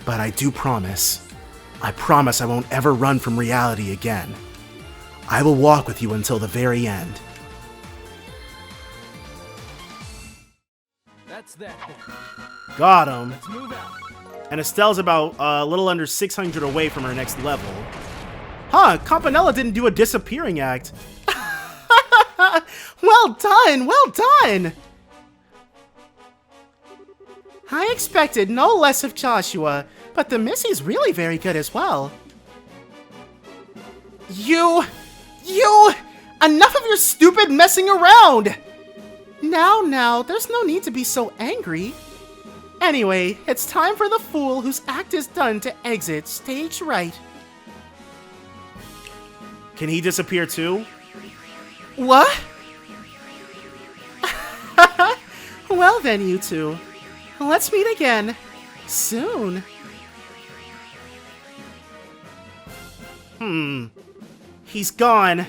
But I do promise. I promise I won't ever run from reality again. I will walk with you until the very end. That's that. Got him. Let's move out. And Estelle's about a little under 600 away from her next level. Huh, Campanella didn't do a disappearing act. Well done, well done! I expected no less of Joshua, but the Missy's really very good as well. You! Enough of your stupid messing around! Now, there's no need to be so angry. Anyway, it's time for the fool whose act is done to exit stage right. Can he disappear too? What? Well then, you two. Let's meet again. Soon. He's gone.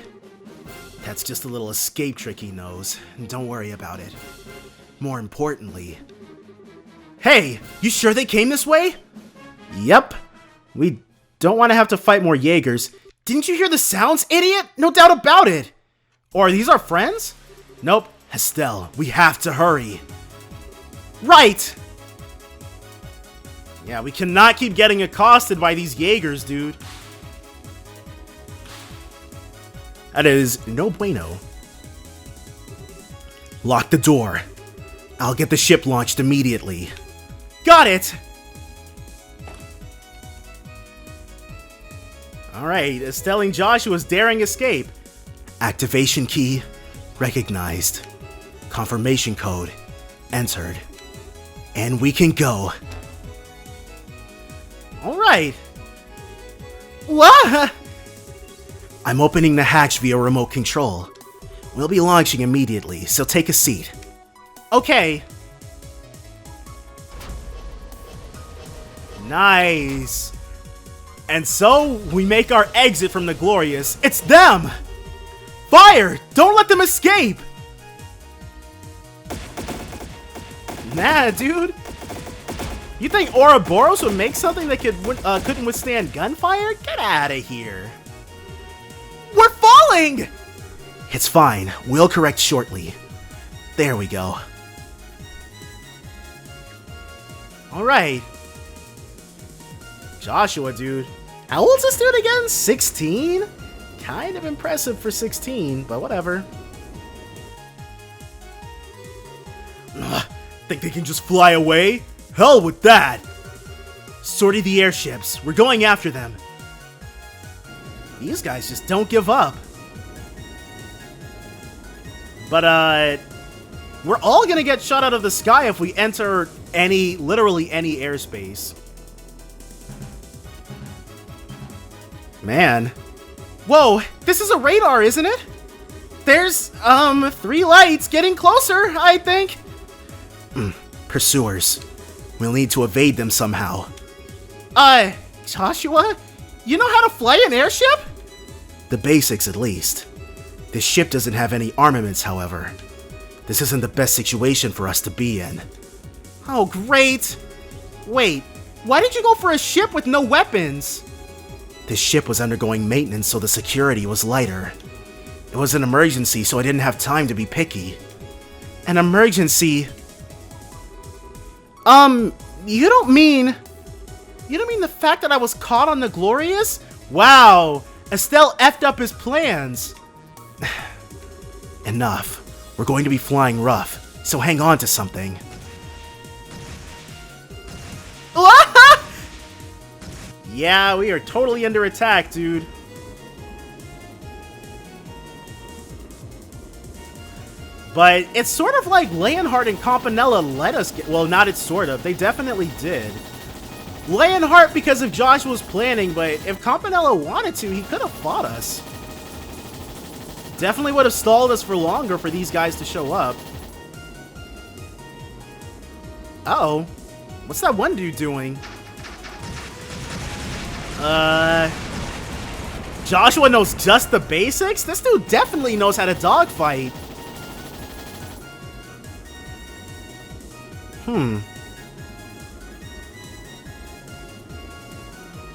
That's just a little escape trick he knows. Don't worry about it. More importantly... Hey! You sure they came this way? Yep. We don't want to have to fight more Jaegers. Didn't you hear the sounds, idiot? No doubt about it. Or are these our friends? Nope. Estelle, we have to hurry. Right! Yeah, we cannot keep getting accosted by these Jaegers, dude. That is no bueno. Lock the door. I'll get the ship launched immediately. Got it! Alright, Estelle and Joshua's daring escape. Activation key recognized. Confirmation code entered. And we can go. Alright. What? I'm opening the hatch via remote control. We'll be launching immediately, so take a seat. Okay. Nice. And so, we make our exit from the Glorious. It's them! Fire! Don't let them escape! Nah, dude. You think Ouroboros would make something that couldn't withstand gunfire? Get out of here. We're falling! It's fine. We'll correct shortly. There we go. Alright. Joshua, dude. How old's this dude again? 16? Kind of impressive for 16, but whatever. Ugh, think they can just fly away? Hell with that! Sortie the airships. We're going after them. These guys just don't give up. But, we're all gonna get shot out of the sky if we enter literally any airspace. Man. Whoa, this is a radar, isn't it? There's, 3 lights getting closer, I think. Pursuers. We'll need to evade them somehow. Joshua? You know how to fly an airship? The basics, at least. This ship doesn't have any armaments, however. This isn't the best situation for us to be in. Oh, great! Wait, why did you go for a ship with no weapons? This ship was undergoing maintenance, so the security was lighter. It was an emergency, so I didn't have time to be picky. An emergency? You don't mean the fact that I was caught on the Glorious? Wow! Estelle effed up his plans! Enough. We're going to be flying rough, so hang on to something. Yeah, we are totally under attack, dude. But it's sort of like Leonhardt and Campanella let us get... Well, not it's sort of. They definitely did. Leonhardt because of Joshua's planning, but if Campanella wanted to, he could have fought us. Definitely would have stalled us for longer for these guys to show up. Uh-oh. What's that one dude doing? Joshua knows just the basics? This dude definitely knows how to dogfight.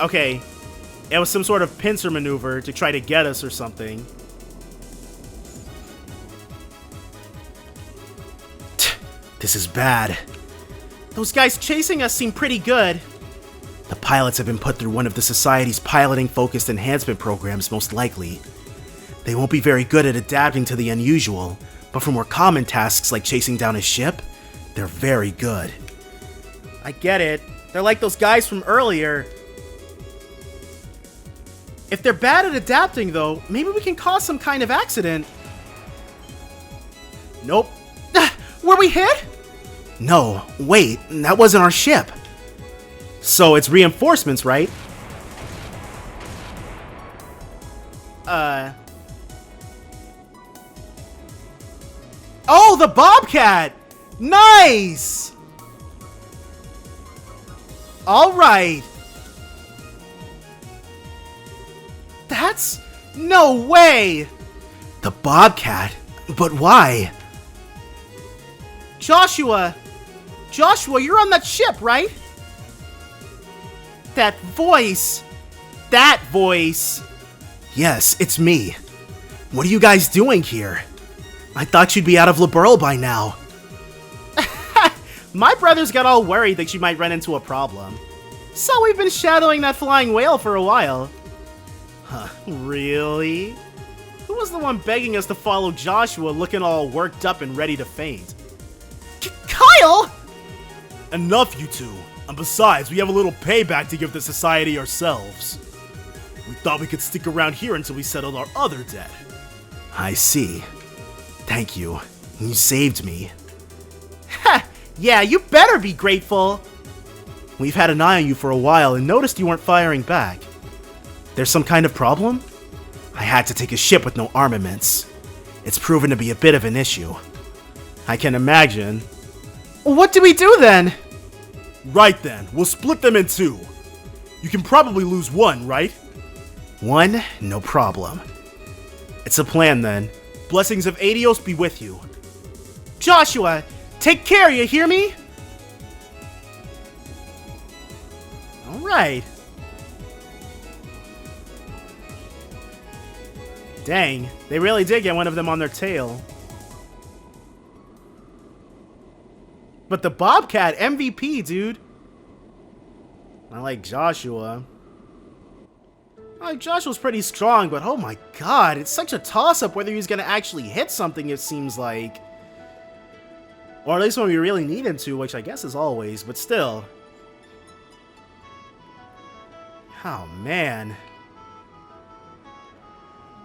Okay, it was some sort of pincer maneuver to try to get us or something. This is bad. Those guys chasing us seem pretty good. The pilots have been put through one of the Society's piloting-focused enhancement programs, most likely. They won't be very good at adapting to the unusual, but for more common tasks like chasing down a ship, they're very good. I get it. They're like those guys from earlier. If they're bad at adapting, though, maybe we can cause some kind of accident. Nope. Were we hit? No, wait, that wasn't our ship. So it's reinforcements, right? Oh, the Bobcat! Nice! Alright. That's... no way! The Bobcat? But why? Joshua, you're on that ship, right? That voice. Yes, it's me. What are you guys doing here? I thought you'd be out of Liberl by now. My brothers got all worried that you might run into a problem. So we've been shadowing that flying whale for a while. Huh, really? Who was the one begging us to follow Joshua looking all worked up and ready to faint? Kyle! Enough, you two. And besides, we have a little payback to give the Society ourselves. We thought we could stick around here until we settled our other debt. I see. Thank you. You saved me. Ha! Yeah, you better be grateful! We've had an eye on you for a while and noticed you weren't firing back. There's some kind of problem? I had to take a ship with no armaments. It's proven to be a bit of an issue. I can imagine. What do we do then? Right then, we'll split them in two. You can probably lose one, right? One? No problem. It's a plan then. Blessings of Adios be with you. Joshua, take care, you hear me? Alright. Dang, they really did get one of them on their tail. But the Bobcat, MVP, dude. I like Joshua. Joshua's pretty strong, but oh my god, it's such a toss-up whether he's gonna actually hit something, it seems like. Or at least when we really need him to, which I guess is always, but still. Oh, man.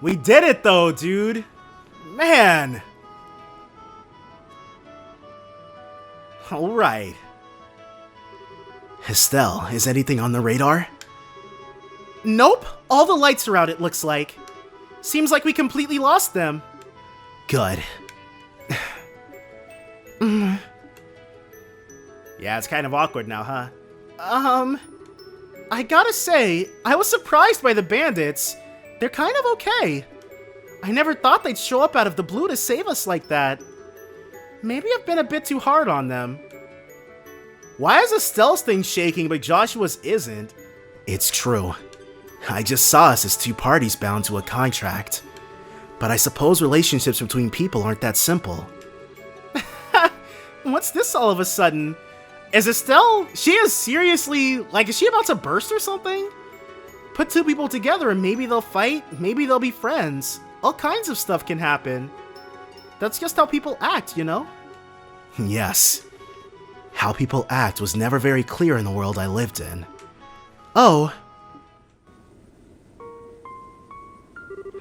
We did it, though, dude. Man. Alright. Estelle, is anything on the radar? Nope. All the lights are out, it looks like. Seems like we completely lost them. Good. Yeah, it's kind of awkward now, huh? I gotta say, I was surprised by the bandits. They're kind of okay. I never thought they'd show up out of the blue to save us like that. Maybe I've been a bit too hard on them. Why is Estelle's thing shaking but Joshua's isn't? It's true. I just saw us as two parties bound to a contract. But I suppose relationships between people aren't that simple. What's this all of a sudden? Is Estelle, she is seriously, like, is she about to burst or something? Put two people together and maybe they'll fight, maybe they'll be friends. All kinds of stuff can happen. That's just how people act, you know? Yes. How people act was never very clear in the world I lived in. Oh.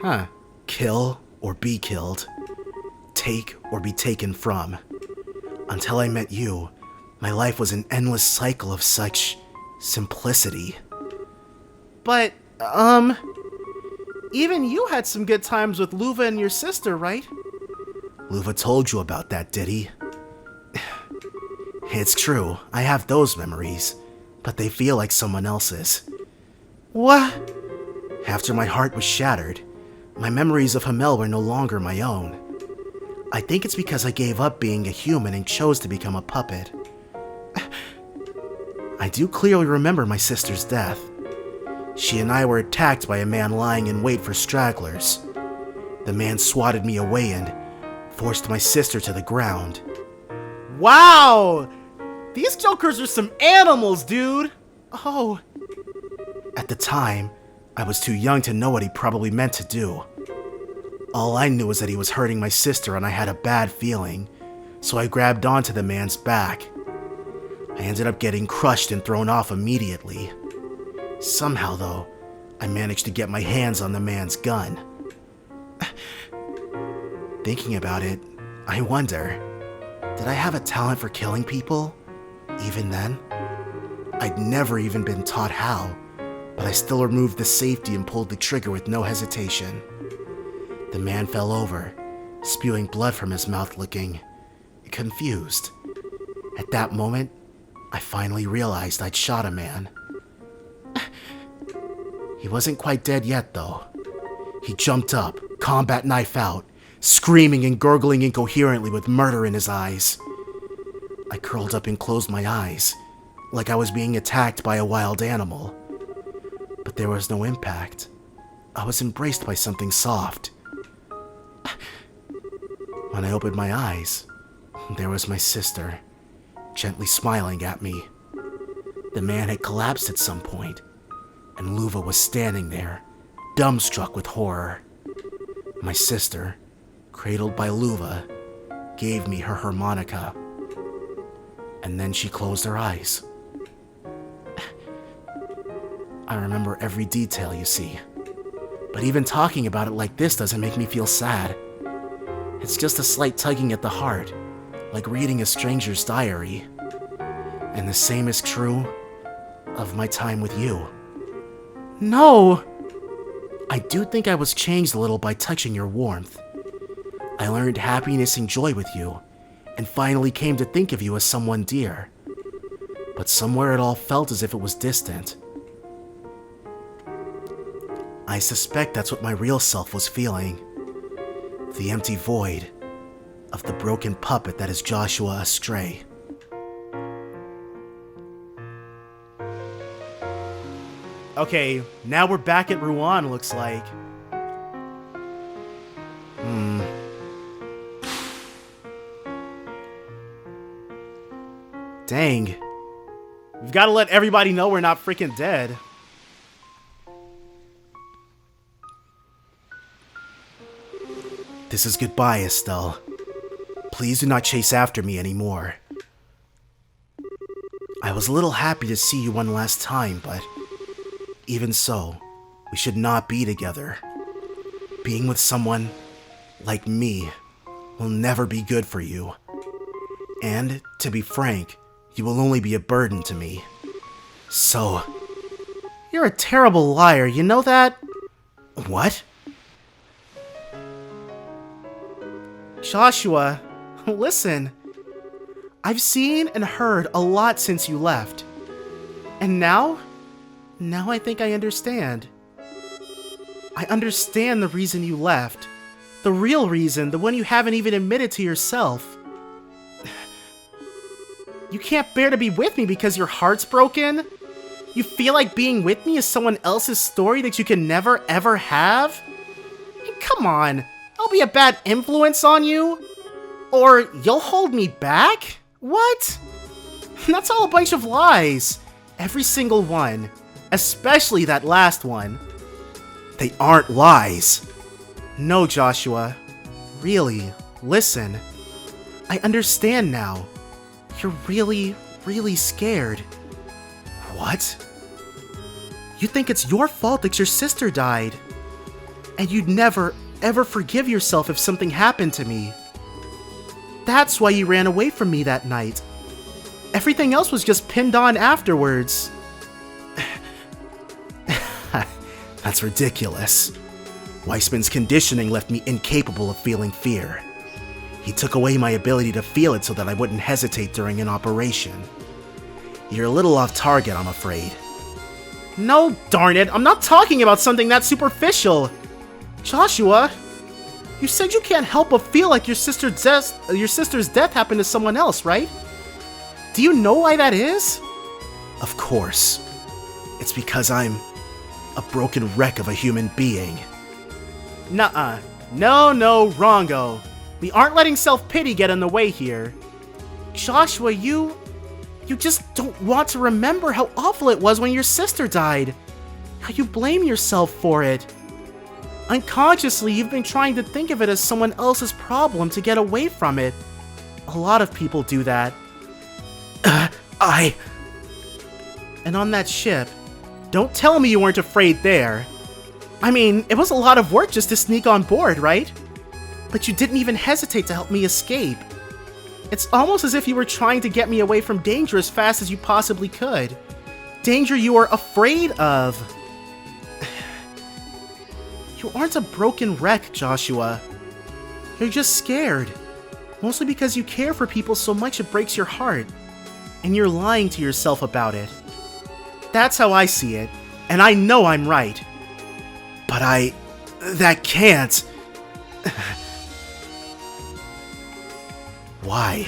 Huh. Kill or be killed. Take or be taken from. Until I met you, my life was an endless cycle of such simplicity. But, even you had some good times with Luva and your sister, right? Luva told you about that, did he? It's true, I have those memories, but they feel like someone else's. What? After my heart was shattered, my memories of Hamel were no longer my own. I think it's because I gave up being a human and chose to become a puppet. I do clearly remember my sister's death. She and I were attacked by a man lying in wait for stragglers. The man swatted me away and forced my sister to the ground. Wow! These jokers are some animals, dude! Oh. At the time, I was too young to know what he probably meant to do. All I knew was that he was hurting my sister and I had a bad feeling, so I grabbed onto the man's back. I ended up getting crushed and thrown off immediately. Somehow, though, I managed to get my hands on the man's gun. Thinking about it, I wonder, did I have a talent for killing people, even then? I'd never even been taught how, but I still removed the safety and pulled the trigger with no hesitation. The man fell over, spewing blood from his mouth, looking confused. At that moment, I finally realized I'd shot a man. He wasn't quite dead yet, though. He jumped up, combat knife out, screaming and gurgling incoherently with murder in his eyes. I curled up and closed my eyes, like I was being attacked by a wild animal. But there was no impact. I was embraced by something soft. When I opened my eyes, there was my sister, gently smiling at me. The man had collapsed at some point, and Luva was standing there, dumbstruck with horror. My sister, cradled by Luva, gave me her harmonica, and then she closed her eyes. I remember every detail, you see, but even talking about it like this doesn't make me feel sad. It's just a slight tugging at the heart, like reading a stranger's diary. And the same is true of my time with you. No! I do think I was changed a little by touching your warmth. I learned happiness and joy with you, and finally came to think of you as someone dear. But somewhere it all felt as if it was distant. I suspect that's what my real self was feeling. The empty void of the broken puppet that is Joshua Astray. Okay, now we're back at Rouen, looks like. Dang. We've got to let everybody know we're not freaking dead. This is goodbye, Estelle. Please do not chase after me anymore. I was a little happy to see you one last time, but even so, we should not be together. Being with someone like me will never be good for you. And, to be frank, you will only be a burden to me. So, you're a terrible liar, you know that? What? Joshua, listen. I've seen and heard a lot since you left. And now I think I understand. I understand the reason you left. The real reason, the one you haven't even admitted to yourself. You can't bear to be with me because your heart's broken? You feel like being with me is someone else's story that you can never ever have? Come on, I'll be a bad influence on you? Or you'll hold me back? What? That's all a bunch of lies. Every single one. Especially that last one. They aren't lies. No, Joshua. Really, listen. I understand now. You're really, really scared. What? You think it's your fault that your sister died. And you'd never, ever forgive yourself if something happened to me. That's why you ran away from me that night. Everything else was just pinned on afterwards. That's ridiculous. Weissman's conditioning left me incapable of feeling fear. He took away my ability to feel it so that I wouldn't hesitate during an operation. You're a little off target, I'm afraid. No, darn it, I'm not talking about something that superficial. Joshua, you said you can't help but feel like your sister's death happened to someone else, right? Do you know why that is? Of course. It's because I'm A broken wreck of a human being. Nuh-uh. No, wrongo. We aren't letting self-pity get in the way here. Joshua, you just don't want to remember how awful it was when your sister died. How you blame yourself for it. Unconsciously, you've been trying to think of it as someone else's problem to get away from it. A lot of people do that. And on that ship, don't tell me you weren't afraid there. I mean, it was a lot of work just to sneak on board, right? But you didn't even hesitate to help me escape. It's almost as if you were trying to get me away from danger as fast as you possibly could. Danger you are afraid of. You aren't a broken wreck, Joshua. You're just scared. Mostly because you care for people so much it breaks your heart. And you're lying to yourself about it. That's how I see it, and I know I'm right. But that can't. Why?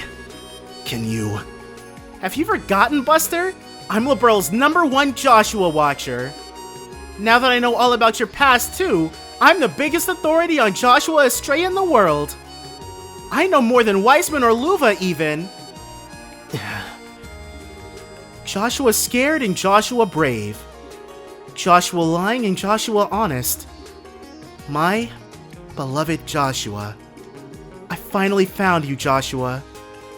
Can you? Have you forgotten, Buster? I'm LeBurl's #1 Joshua watcher. Now that I know all about your past too, I'm the biggest authority on Joshua Estelle in the world. I know more than Weissman or Luva even. Joshua scared and Joshua brave. Joshua lying and Joshua honest. My beloved Joshua. I finally found you, Joshua.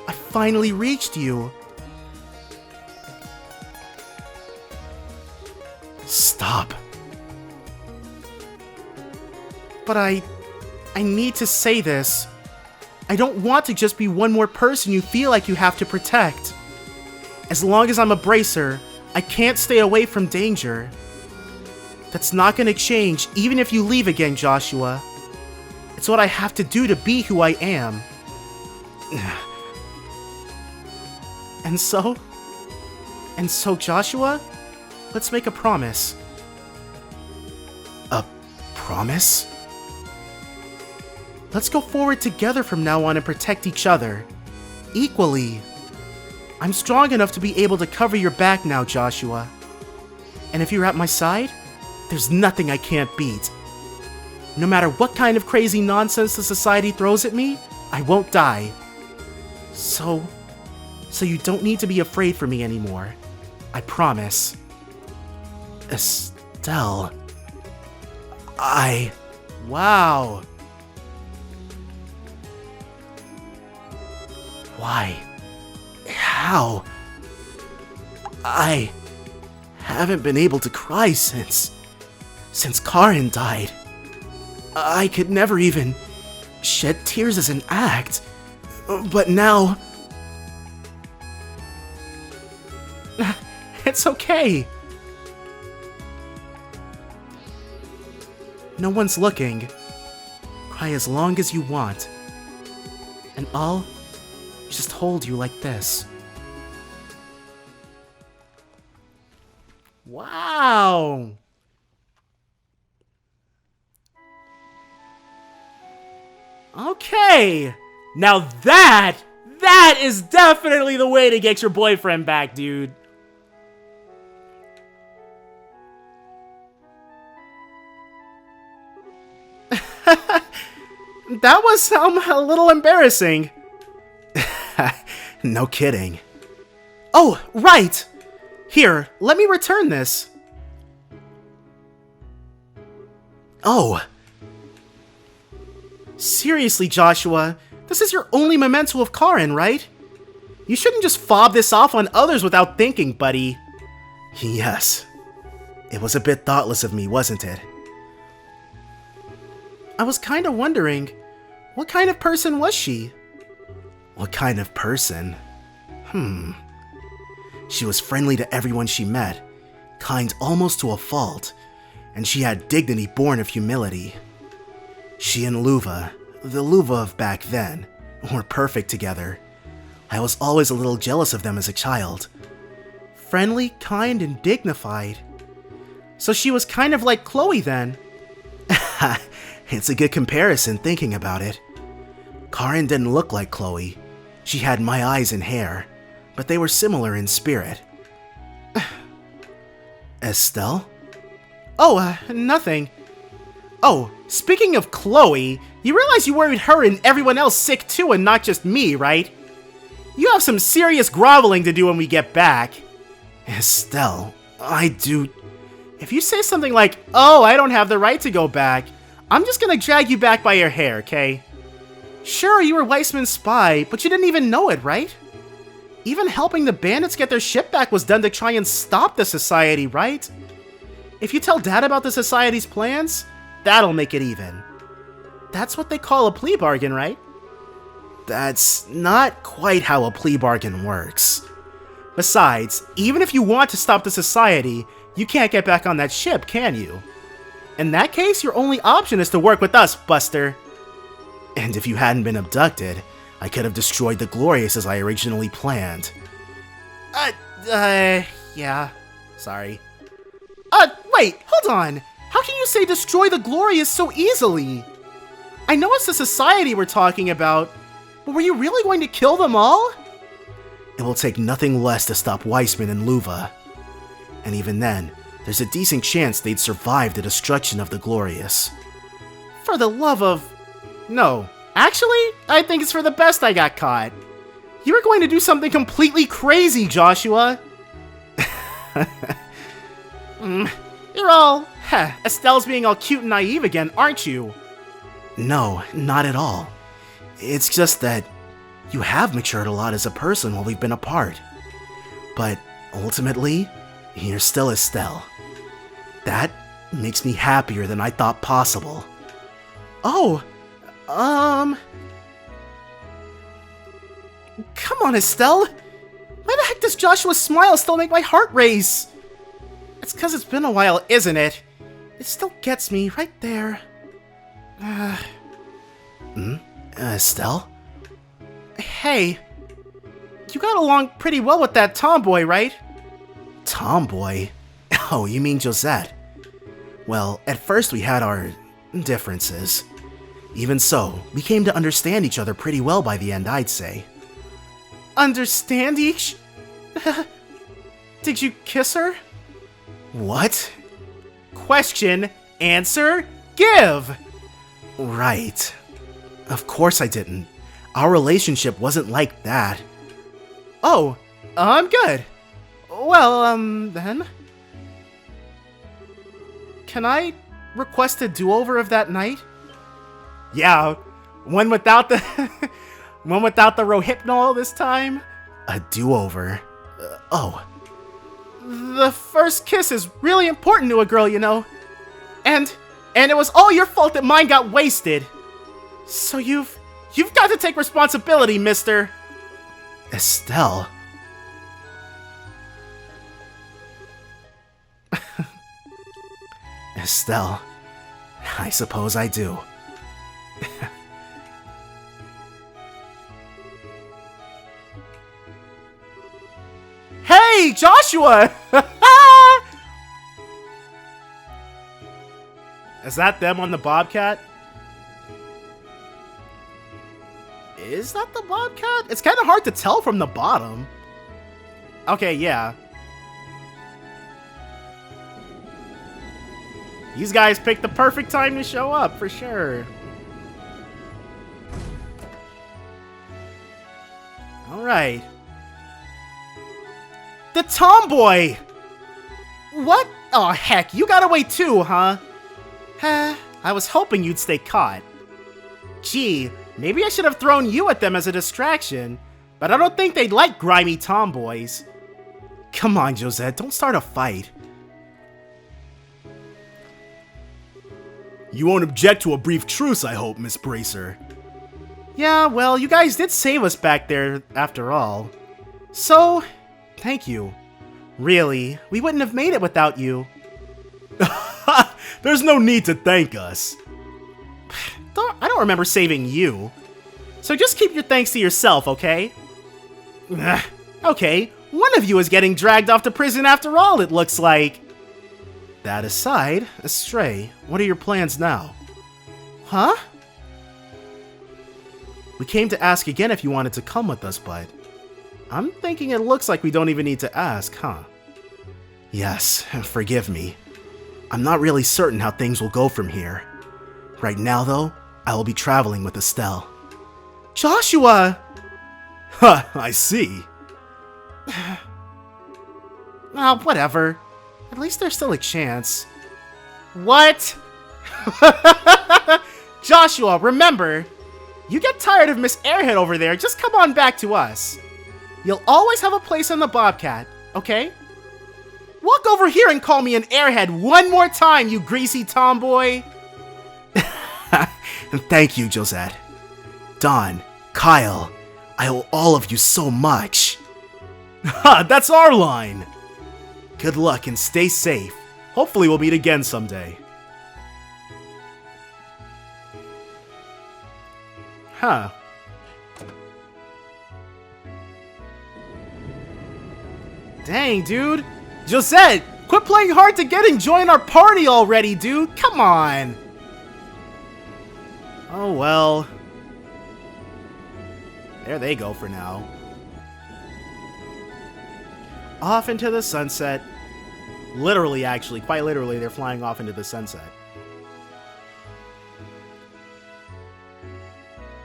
I finally reached you. Stop. But I need to say this. I don't want to just be one more person you feel like you have to protect. As long as I'm a bracer, I can't stay away from danger. That's not gonna change even if you leave again, Joshua. It's what I have to do to be who I am. And so, Joshua, let's make a promise. A promise? Let's go forward together from now on and protect each other. Equally. I'm strong enough to be able to cover your back now, Joshua. And if you're at my side, there's nothing I can't beat. No matter what kind of crazy nonsense the society throws at me, I won't die. So you don't need to be afraid for me anymore. I promise. Estelle. Wow. Why? How? I haven't been able to cry since Karan died. I could never even shed tears as an act. But now... It's okay. No one's looking. Cry as long as you want. And I'll just hold you like this. Wow! Okay! Now that is definitely the way to get your boyfriend back, dude. That was a little embarrassing. No kidding. Oh, right! Here, let me return this. Oh. Seriously, Joshua, this is your only memento of Karan, right? You shouldn't just fob this off on others without thinking, buddy. Yes. It was a bit thoughtless of me, wasn't it? I was kinda wondering, what kind of person was she? What kind of person? She was friendly to everyone she met, kind almost to a fault, and she had dignity born of humility. She and Luva, the Luva of back then, were perfect together. I was always a little jealous of them as a child. Friendly, kind, and dignified. So she was kind of like Chloe then. It's a good comparison thinking about it. Karan didn't look like Chloe. She had my eyes and hair, but they were similar in spirit. Estelle? Oh, nothing. Oh, speaking of Chloe, you realize you worried her and everyone else sick too and not just me, right? You have some serious groveling to do when we get back. Estelle, I do... If you say something like, oh, I don't have the right to go back, I'm just gonna drag you back by your hair, okay? Sure, you were Weissman's spy, but you didn't even know it, right? Even helping the bandits get their ship back was done to try and stop the Society, right? If you tell Dad about the Society's plans, that'll make it even. That's what they call a plea bargain, right? That's not quite how a plea bargain works. Besides, even if you want to stop the Society, you can't get back on that ship, can you? In that case, your only option is to work with us, Buster. And if you hadn't been abducted, I could have destroyed the Glorious as I originally planned. Yeah. Sorry. Wait, hold on. How can you say destroy the Glorious so easily? I know it's the Society we're talking about, but were you really going to kill them all? It will take nothing less to stop Weissman and Luva. And even then, there's a decent chance they'd survive the destruction of the Glorious. For the love of... No. Actually, I think it's for the best I got caught. You were going to do something completely crazy, Joshua. You're all... Estelle's being all cute and naive again, aren't you? No, not at all. It's just that you have matured a lot as a person while we've been apart. But ultimately, you're still Estelle. That makes me happier than I thought possible. Oh, come on, Estelle. Why the heck does Joshua's smile still make my heart race? It's because it's been a while, isn't it? It still gets me right there. Estelle? Hey, you got along pretty well with that tomboy, right? Tomboy? Oh, you mean Josette? Well, at first we had our differences. Even so, we came to understand each other pretty well by the end, I'd say. Understand each? Did you kiss her? What? Question, answer, give! Right. Of course I didn't. Our relationship wasn't like that. Oh, I'm good. Well, then... Can I request a do-over of that night? Yeah, one without the... one without the Rohypnol this time? A do-over? Oh. The first kiss is really important to a girl, you know. And it was all your fault that mine got wasted. So you've got to take responsibility, mister. Estelle. Estelle, I suppose I do. Hey, Joshua! Is that them on the Bobcat? Is that the Bobcat? It's kind of hard to tell from the bottom. Okay, yeah. These guys picked the perfect time to show up, for sure. Alright. The tomboy! What? Oh, heck, you got away too, huh? I was hoping you'd stay caught. Gee, maybe I should have thrown you at them as a distraction, but I don't think they'd like grimy tomboys. Come on, Josette, don't start a fight. You won't object to a brief truce, I hope, Miss Bracer. Yeah, well, you guys did save us back there, after all. So, thank you. Really, we wouldn't have made it without you. There's no need to thank us. I don't remember saving you. So just keep your thanks to yourself, okay? Okay, one of you is getting dragged off to prison after all, it looks like. That aside, Estelle, what are your plans now? Huh? We came to ask again if you wanted to come with us, but I'm thinking it looks like we don't even need to ask, huh? Yes, forgive me. I'm not really certain how things will go from here. Right now, though, I will be traveling with Estelle. Joshua! Huh, I see. Oh, whatever. At least there's still a chance. What? Joshua, remember, you get tired of Miss Airhead over there, just come on back to us. You'll always have a place on the Bobcat, okay? Walk over here and call me an airhead one more time, you greasy tomboy! Thank you, Josette. Don, Kyle, I owe all of you so much. Ha, that's our line! Good luck and stay safe. Hopefully we'll meet again someday. Huh. Dang, dude. Josette, quit playing hard to get and join our party already, dude. Come on. Oh, well. There they go for now. Off into the sunset. Literally, actually, quite literally, they're flying off into the sunset.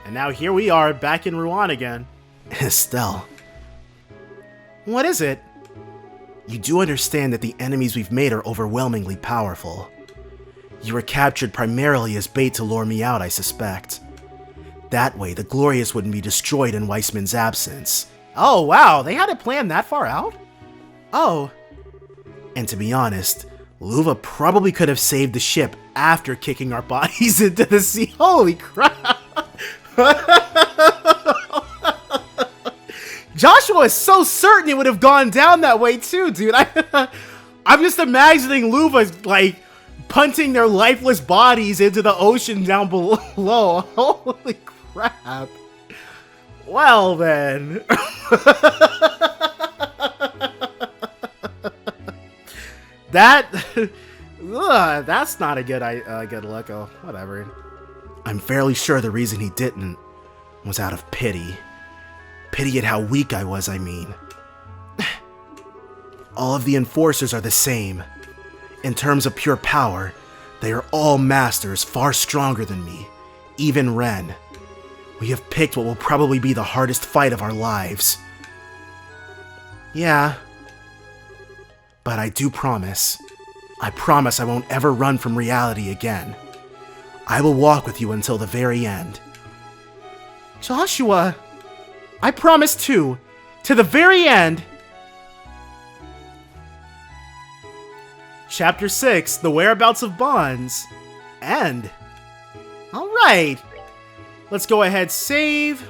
And now here we are, back in Rouen again. Estelle. What is it? You do understand that the enemies we've made are overwhelmingly powerful. You were captured primarily as bait to lure me out, I suspect. That way, the Glorious wouldn't be destroyed in Weissman's absence. Oh, wow, they had it planned that far out? Oh. And to be honest, Luva probably could have saved the ship after kicking our bodies into the sea. Holy crap! Joshua is so certain it would have gone down that way too, dude. I'm just imagining Luva's like punting their lifeless bodies into the ocean down below. Holy crap. Well then. That's not a good look. Oh, whatever. I'm fairly sure the reason he didn't was out of pity. Pity at how weak I was, I mean. All of the enforcers are the same. In terms of pure power, they are all masters far stronger than me, even Ren. We have picked what will probably be the hardest fight of our lives. Yeah. But I do promise. I promise I won't ever run from reality again. I will walk with you until the very end. Joshua! I promise too. To the very end. Chapter 6, The Whereabouts of Bonds. End. Alright. Let's go ahead, save.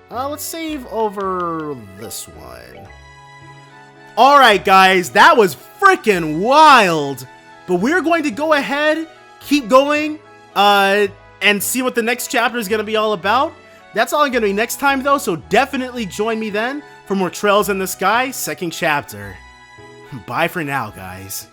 Let's save over this one. Alright guys, that was freaking wild. But we're going to go ahead, keep going, and see what the next chapter is going to be all about. That's all going to be next time though, so definitely join me then for more Trails in the Sky, second chapter. Bye for now, guys.